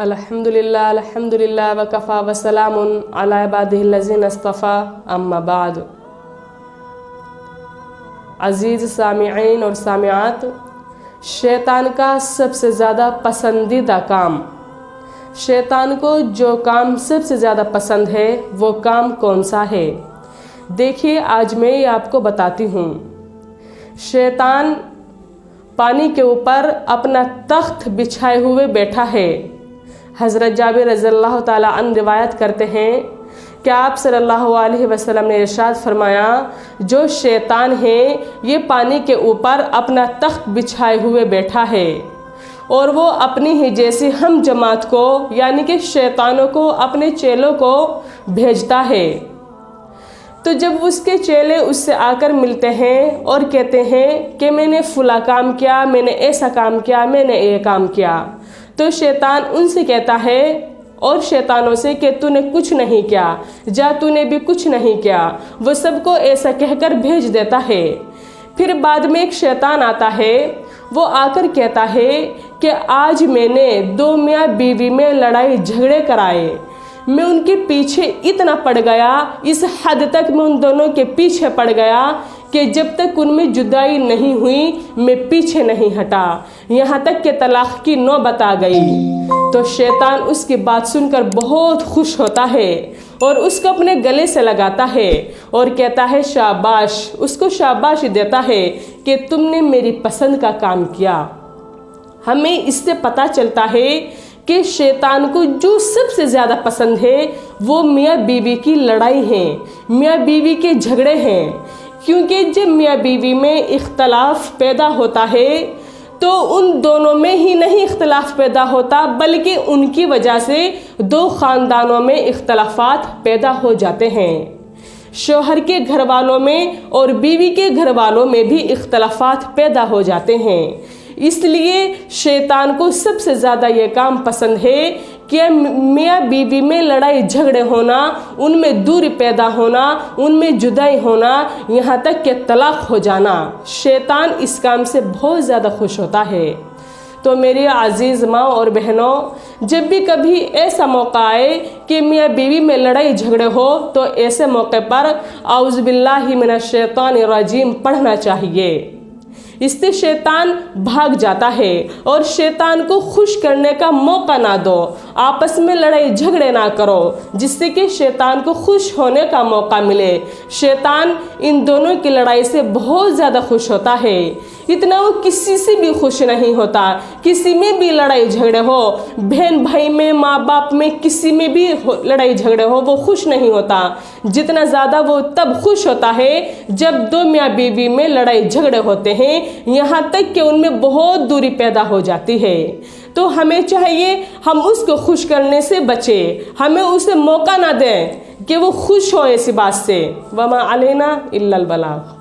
अल्हम्दुलिल्लाह वकफ़ा वसलामुन अला इबादिहिल्लज़ीना इस्तफ़ा अम्मा बाद। अज़ीज़ सामिईन और सामिआत, शैतान का सबसे ज़्यादा पसंदीदा काम, शैतान को जो काम सबसे ज़्यादा पसंद है वो काम कौन सा है? देखिए, आज मैं ये आपको बताती हूँ। शैतान पानी के ऊपर अपना तख्त बिछाए हुए बैठा है। हज़रत जाबिर रज़ियल्लाहु ताला अन्हु रिवायत करते हैं कि आप सल्लल्लाहु अलैहि वसल्लम ने इरशाद फरमाया, जो शैतान है ये पानी के ऊपर अपना तख्त बिछाए हुए बैठा है और वो अपनी ही जैसी हम जमात को यानी कि शैतानों को, अपने चेलों को भेजता है। तो जब उसके चेले उससे आकर मिलते हैं और कहते हैं कि मैंने फला काम किया, मैंने ऐसा काम किया, मैंने ये काम किया, तो शैतान उनसे कहता है और शैतानों से कि तूने कुछ नहीं किया, जा तूने भी कुछ नहीं किया। वो सबको ऐसा कहकर भेज देता है। फिर बाद में एक शैतान आता है, वो आकर कहता है कि आज मैंने दो मियाँ बीवी में लड़ाई झगड़े कराए, मैं उनके पीछे इतना पड़ गया, इस हद तक मैं उन दोनों के पीछे पड़ गया कि जब तक उनमें जुदाई नहीं हुई मैं पीछे नहीं हटा, यहाँ तक कि तलाक की नौबत आ गई। तो शैतान उसकी बात सुनकर बहुत खुश होता है और उसको अपने गले से लगाता है और कहता है शाबाश, उसको शाबाश देता है कि तुमने मेरी पसंद का काम किया। हमें इससे पता चलता है कि शैतान को जो सबसे ज़्यादा पसंद है वो मियाँ बीवी की लड़ाई है, मियाँ बीवी के झगड़े हैं। क्योंकि जब मियाँ बीवी में इख्तलाफ पैदा होता है तो उन दोनों में ही नहीं इख्तलाफ पैदा होता, बल्कि उनकी वजह से दो ख़ानदानों में इख्तलाफात पैदा हो जाते हैं। शौहर के घर वालों में और बीवी के घर वालों में भी इख्तलाफात पैदा हो जाते हैं। इसलिए शैतान को सबसे ज़्यादा ये काम पसंद है कि मियाँ बीवी में लड़ाई झगड़े होना, उनमें दूरी पैदा होना, उनमें जुदाई होना, यहाँ तक कि तलाक हो जाना। शैतान इस काम से बहुत ज़्यादा खुश होता है। तो मेरी अजीज़ माँ और बहनों, जब भी कभी ऐसा मौका आए कि मियाँ बीवी में लड़ाई झगड़े हो तो ऐसे मौके पर औज़ु बिल्लाहि मिनश शैतानिर रजीम पढ़ना चाहिए। इससे शैतान भाग जाता है और शैतान को खुश करने का मौका ना दो, आपस में लड़ाई झगड़े ना करो, जिससे कि शैतान को खुश होने का मौका मिले। शैतान इन दोनों की लड़ाई से बहुत ज़्यादा खुश होता है, इतना वो किसी से भी खुश नहीं होता। किसी में भी लड़ाई झगड़े हो, बहन भाई में, माँ बाप में, किसी में भी लड़ाई झगड़े हो, वो खुश नहीं होता। जितना ज़्यादा वो तब खुश होता है जब दो मियाँ बीवी में लड़ाई झगड़े होते हैं, यहाँ तक कि उनमें बहुत दूरी पैदा हो जाती है। तो हमें चाहिए हम उसको खुश करने से बचें, हमें उसे मौका ना दें कि वो खुश हो ऐसी बात से। वमा अलैना इल्लल बलाग।